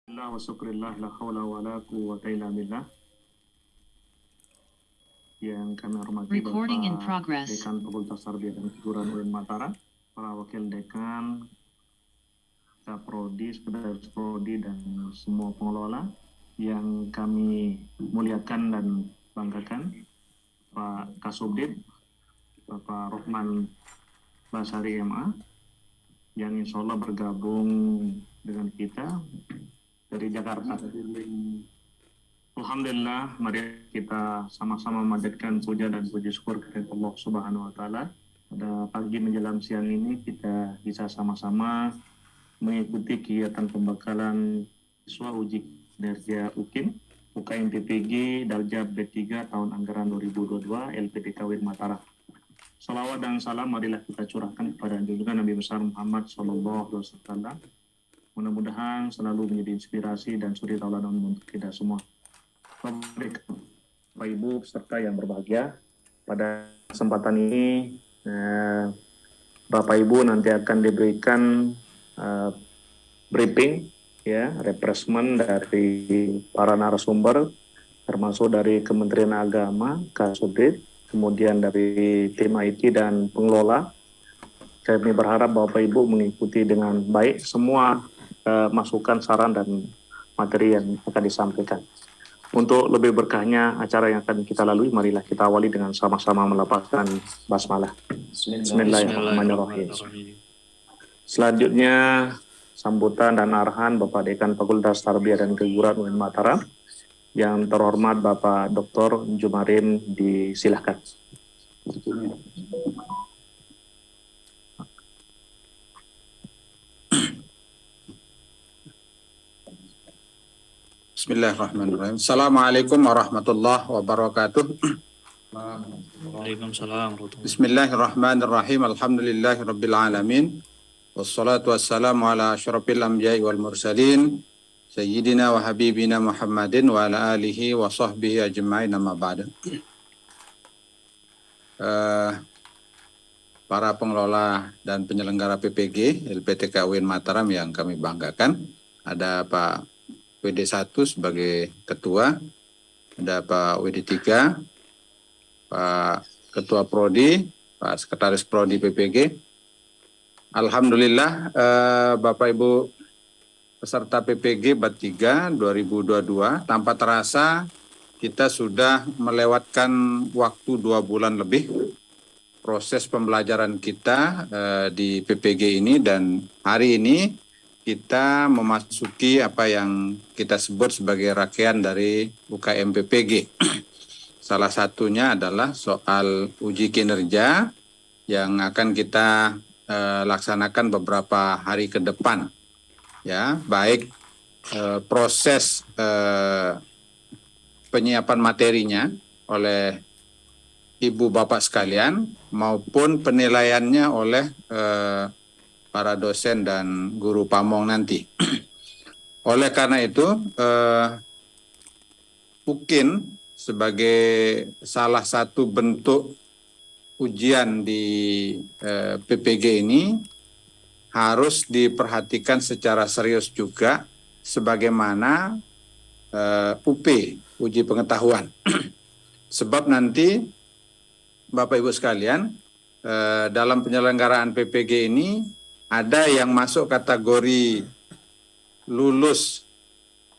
Alhamdulillah wa syukurillah la haula wa la quwwata illa billah. Yang kami hormati Bapak Dekan Fakultas Tarbiyah dan Keguruan UIN Mataram, para wakil dekan, Kaprodi, Sekretaris Prodi dan semua pengelola yang kami muliakan dan banggakan, Pak Kasubdit, Bapak Rohman Basari MA, yang insya Allah bergabung dengan kita dari Jakarta. Alhamdulillah, mari kita sama-sama memanjatkan puja dan puji syukur kepada Allah Subhanahu wa taala. Pada pagi menjelang siang ini kita bisa sama-sama mengikuti kegiatan pembekalan siswa uji kinerja UKIM UKM PPG Darjah B3 tahun anggaran 2022 LPTK UIN Mataram. Salawat dan salam marilah kita curahkan kepada junjungan Nabi besar Muhammad sallallahu alaihi wasallam. Mudah-mudahan selalu menjadi inspirasi dan suri tauladan untuk kita semua. Bapak Ibu peserta yang berbahagia, pada kesempatan ini Bapak Ibu nanti akan diberikan briefing, ya, refreshment dari para narasumber, termasuk dari Kementerian Agama, Kasubdit, kemudian dari tim IT dan pengelola. Kami berharap Bapak Ibu mengikuti dengan baik semua masukan, saran, dan materi yang akan disampaikan. Untuk lebih berkahnya acara yang akan kita lalui, marilah kita awali dengan sama-sama melafazkan basmalah. Bismillahirrahmanirrahim. Selanjutnya, sambutan dan arahan Bapak Dekan Fakultas Tarbiyah dan Keguruan UIN Mataram. Yang terhormat Bapak Dr. Jumarin, disilahkan. Bismillahirrahmanirrahim. Assalamualaikum warahmatullahi wabarakatuh. Waalaikumsalam. Bismillahirrahmanirrahim. Alhamdulillahirabbil alamin. Wassalatu wassalamu ala asyrafil anbiya'i wal mursalin sayyidina wa habibina Muhammadin wa ala alihi wa sahbihi ajma'in, amma ba'du. Para pengelola dan penyelenggara PPG LPTK UIN Mataram yang kami banggakan, ada Pak WD1 sebagai ketua, ada Pak WD3, Pak Ketua Prodi, Pak Sekretaris Prodi PPG. Alhamdulillah, Bapak Ibu peserta PPG Bat 3 2022, tanpa terasa kita sudah melewatkan waktu 2 bulan lebih proses pembelajaran kita di PPG ini, dan hari ini kita memasuki apa yang kita sebut sebagai rangkaian dari UKM PPG. Salah satunya adalah soal uji kinerja yang akan kita laksanakan beberapa hari ke depan. Ya, baik proses penyiapan materinya oleh Ibu Bapak sekalian maupun penilaiannya oleh para dosen dan guru pamong nanti. Oleh karena itu, UKIN sebagai salah satu bentuk ujian di PPG ini harus diperhatikan secara serius juga, sebagaimana UP, uji pengetahuan. Sebab nanti Bapak Ibu sekalian, dalam penyelenggaraan PPG ini ada yang masuk kategori lulus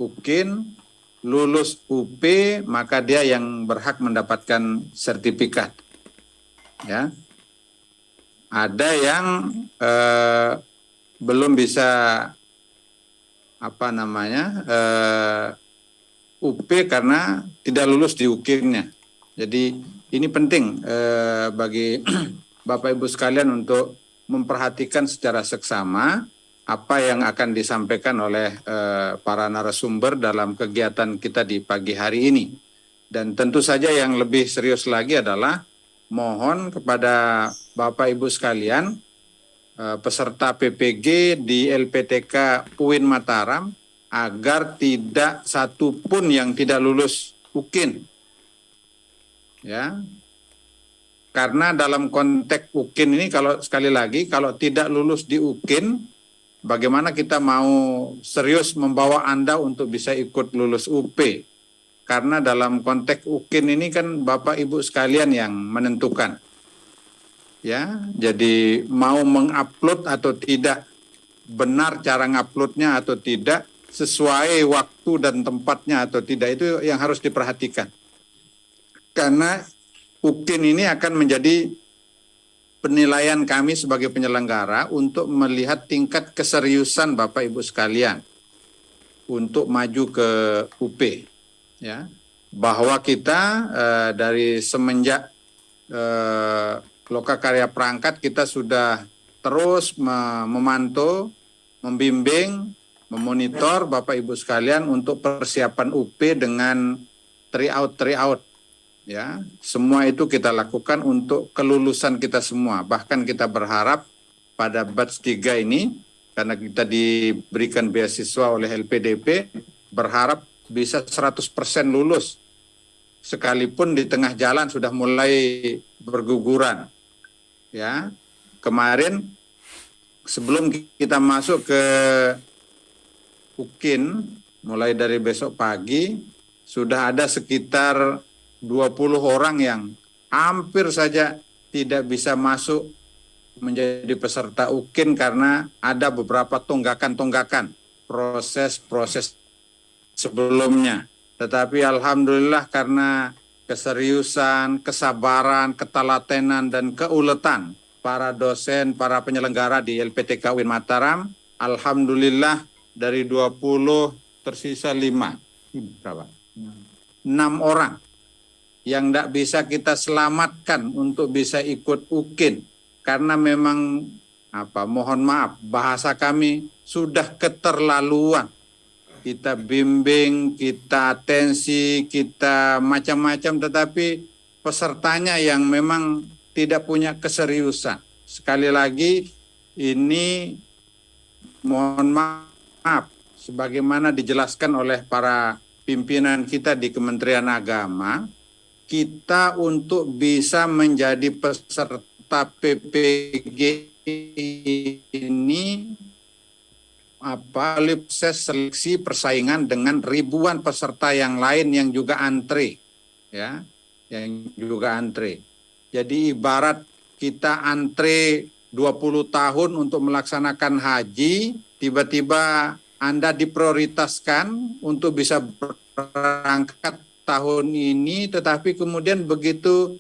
UKIN, lulus UP, maka dia yang berhak mendapatkan sertifikat. Ya, ada yang belum bisa UP karena tidak lulus di UKIN-nya. Jadi ini penting bagi Bapak Ibu sekalian untuk memperhatikan secara seksama apa yang akan disampaikan oleh para narasumber dalam kegiatan kita di pagi hari ini. Dan tentu saja yang lebih serius lagi adalah mohon kepada Bapak Ibu sekalian, peserta PPG di LPTK UIN Mataram, agar tidak satu pun yang tidak lulus UKIN. Ya, karena dalam konteks UKIN ini, kalau sekali lagi, kalau tidak lulus di UKIN, bagaimana kita mau serius membawa Anda untuk bisa ikut lulus UP. Karena dalam konteks UKIN ini kan Bapak Ibu sekalian yang menentukan. Ya, jadi mau mengupload atau tidak, benar cara nguploadnya atau tidak, sesuai waktu dan tempatnya atau tidak, itu yang harus diperhatikan. Karena UKIN ini akan menjadi penilaian kami sebagai penyelenggara untuk melihat tingkat keseriusan Bapak Ibu sekalian untuk maju ke UP, ya. Bahwa kita dari semenjak Lokakarya Perangkat kita sudah terus memantau, membimbing, memonitor Bapak Ibu sekalian untuk persiapan UP dengan tryout. Ya, semua itu kita lakukan untuk kelulusan kita semua. Bahkan kita berharap pada batch 3 ini, karena kita diberikan beasiswa oleh LPDP, berharap bisa 100% lulus. Sekalipun di tengah jalan sudah mulai berguguran. Ya, kemarin sebelum kita masuk ke UKIN, mulai dari besok pagi, sudah ada sekitar 20 orang yang hampir saja tidak bisa masuk menjadi peserta UKIN karena ada beberapa tunggakan-tunggakan proses sebelumnya. Tetapi alhamdulillah karena keseriusan, kesabaran, ketelatenan, dan keuletan para dosen, para penyelenggara di LPTK UIN Mataram, alhamdulillah dari 20 tersisa 5. Berapa? 6 orang yang tidak bisa kita selamatkan untuk bisa ikut UKIN karena memang mohon maaf bahasa kami sudah keterlaluan. Kita bimbing, kita atensi, kita macam-macam, tetapi pesertanya yang memang tidak punya keseriusan. Sekali lagi ini mohon maaf sebagaimana dijelaskan oleh para pimpinan kita di Kementerian Agama, kita untuk bisa menjadi peserta PPG ini proses seleksi persaingan dengan ribuan peserta yang lain yang juga antre, ya, yang juga antre. Jadi ibarat kita antre 20 tahun untuk melaksanakan haji, tiba-tiba Anda diprioritaskan untuk bisa berangkat tahun ini, tetapi kemudian begitu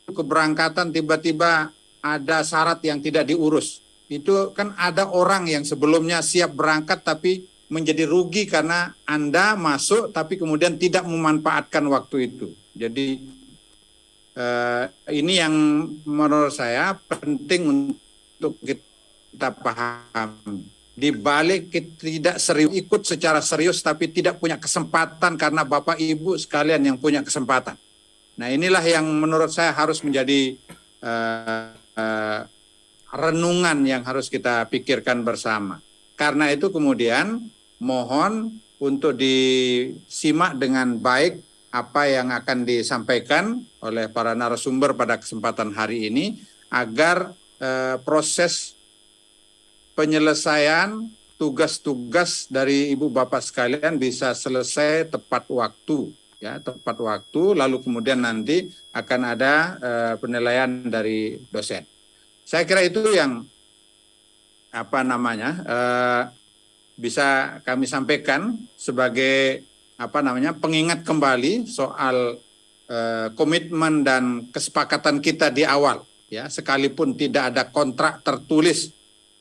keberangkatan tiba-tiba ada syarat yang tidak diurus. Itu kan ada orang yang sebelumnya siap berangkat tapi menjadi rugi karena Anda masuk tapi kemudian tidak memanfaatkan waktu itu. Jadi ini yang menurut saya penting untuk kita pahami. Di balik tidak serius ikut secara serius tapi tidak punya kesempatan karena Bapak Ibu sekalian yang punya kesempatan. Nah inilah yang menurut saya harus menjadi renungan yang harus kita pikirkan bersama. Karena itu kemudian mohon untuk disimak dengan baik apa yang akan disampaikan oleh para narasumber pada kesempatan hari ini agar proses penyelesaian tugas-tugas dari Ibu Bapak sekalian bisa selesai tepat waktu, ya, tepat waktu, lalu kemudian nanti akan ada penilaian dari dosen. Saya kira itu yang bisa kami sampaikan sebagai pengingat kembali soal komitmen dan kesepakatan kita di awal, ya, sekalipun tidak ada kontrak tertulis,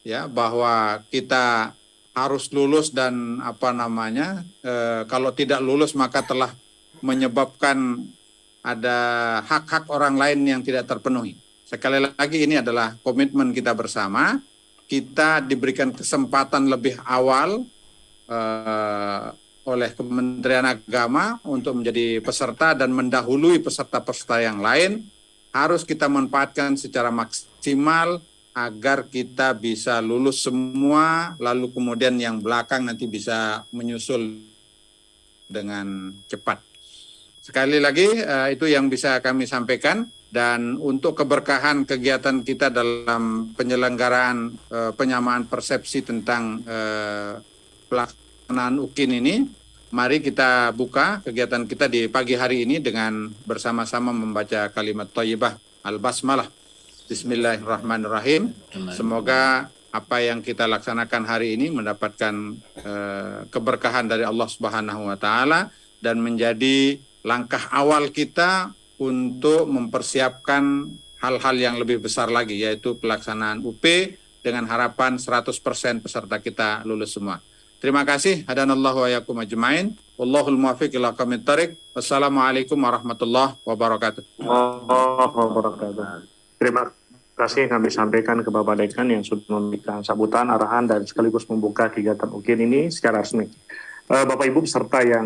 ya, bahwa kita harus lulus dan kalau tidak lulus maka telah menyebabkan ada hak-hak orang lain yang tidak terpenuhi. Sekali lagi ini adalah komitmen kita bersama. Kita diberikan kesempatan lebih awal oleh Kementerian Agama untuk menjadi peserta dan mendahului peserta-peserta yang lain. Harus kita manfaatkan secara maksimal agar kita bisa lulus semua, lalu kemudian yang belakang nanti bisa menyusul dengan cepat. Sekali lagi itu yang bisa kami sampaikan. Dan untuk keberkahan kegiatan kita dalam penyelenggaraan penyamaan persepsi tentang pelaksanaan UKIN ini, mari kita buka kegiatan kita di pagi hari ini dengan bersama-sama membaca kalimat thayyibah al-basmalah. Bismillahirrahmanirrahim. Semoga apa yang kita laksanakan hari ini mendapatkan keberkahan dari Allah Subhanahu wa taala dan menjadi langkah awal kita untuk mempersiapkan hal-hal yang lebih besar lagi, yaitu pelaksanaan UP dengan harapan 100% peserta kita lulus semua. Terima kasih. Hadanallahu wa yakum ajmain. Wallahul muwaffiq ila aqwamit thoriq. Wassalamualaikum warahmatullahi wabarakatuh. Terima kasih kami sampaikan ke Bapak Dekan yang sudah memberikan sambutan, arahan, dan sekaligus membuka kegiatan UKIN ini secara resmi. Bapak Ibu peserta yang